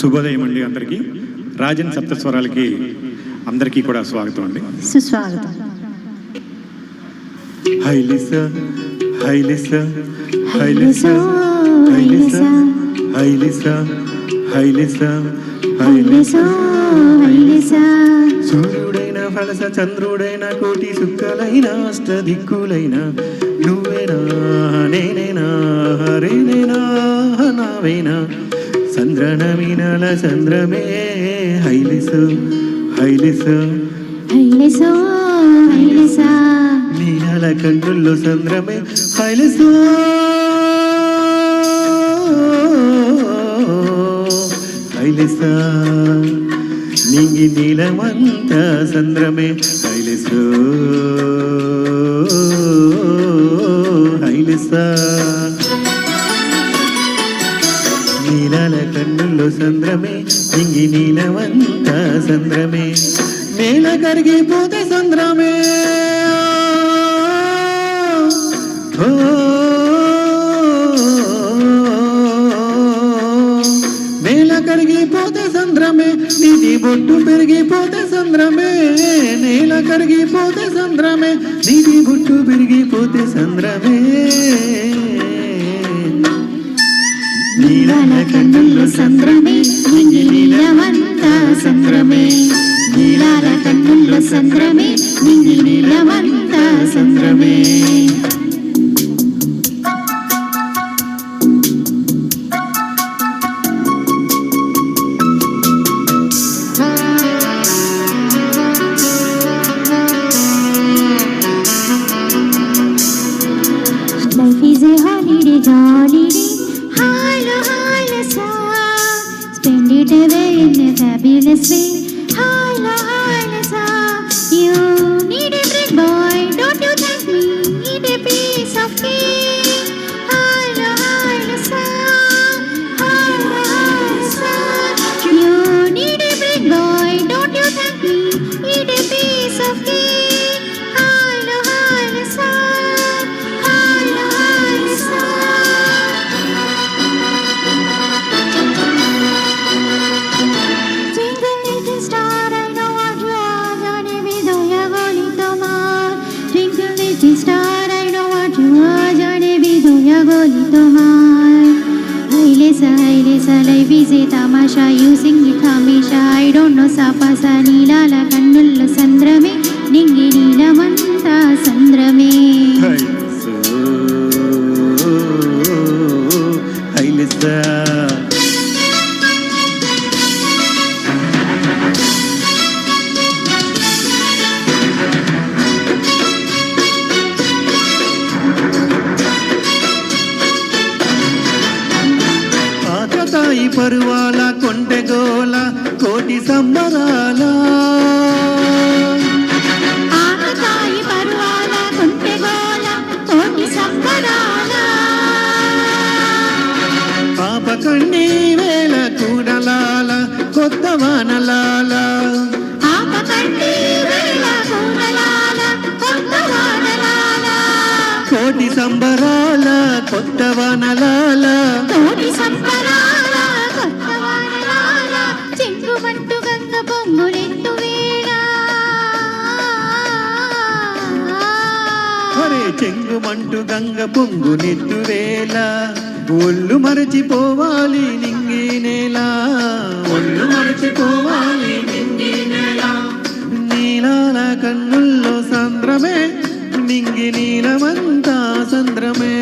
శుభోదయం అండి అందరికీ. రాజన్ సప్తస్వరాలకి అందరికీ కూడా స్వాగతం అండి, సుస్వాగతం. హైలిసా హైలిసా హైలిసా హైలిసా హైలిసా హైలిసా హైలిసా హైలిసా సూర్యుడైన ఫలస చంద్రుడైన కోటి సుక్కలైన అష్ట దిక్కులైన నువ్వేనా నేనేనా హరేనేనా నావేనా చంద్రనమినల చంద్రమే హైలిసు హైలిసు హైలిసా హైలిసా నీల కండ్రుల్లో చంద్రమే హైలిసు హైలిసా నింగి నీలమంత చంద్రమే హైలిసు హైలిసా నీలాల కన్నుల్లో చంద్రమే నింగి నీలవంత చంద్రమే నేల కరిగిపోతే చంద్రమే ఓ నేల కరిగిపోతే చంద్రమే నీటి బొట్టు పెరిగిపోతే చంద్రమే నేల కరిగిపోతే చంద్రమే నీటి బొట్టు పెరిగిపోతే చంద్రమే నీలాల కన్నుల్లో చంద్రమే నింగి నీలవంత చంద్రమే నీలాల కన్నుల్లో చంద్రమే నింగి నీలవంత చంద్రమే Life is a holiday, jolly day. Holla, holla, song. Spend it away in a fabulous way. Holla, holla, song. You need a break, boy. Don't you thank me? Need a piece of cake. Holla, holla, song. Holla, holla, song. You need a break, boy. Don't you thank me? Need a piece of cake. Holla, holla, song. Holla, holla, song. Twinkle little star, I know what you are. Johnny Bidoya Golitomar. Twinkle little star, I know what you are. Johnny Bidoya Golitomar. Hailesa, life is a tamasha. You sing it hamisha. I don't know sapasa. Neelala kannulla sandrame. Ningi neelamanta sandrame. హైలిసు హైలిసా ఆకతాయి పరువాల కొంటెగోల కోటి సంబరాల ఆకతాయి పరువాల కొంటెగోల కోటి సంబరాల పాపకండి వేల కూడలాల కొత్త వానలాల ఆపకండి వేళ కూడలాల కొత్త వానలాల కోటి సంబరాల కొత్త వానలాల కోటి సంబరాల కొత్త వానలాల చెంగుమంటు గంగ పొంగులెత్తు వేళ ఒరే చెంగుమంటు గంగ పొంగు నెత్తు వేళ ఒళ్ళు మరచిపోవాలి నింగి నేల ఒళ్ళు మరచిపోవాలి నింగి నేల నీలాల కన్నుల్లో సంద్రమే నింగి నీలమంతా సంద్రమే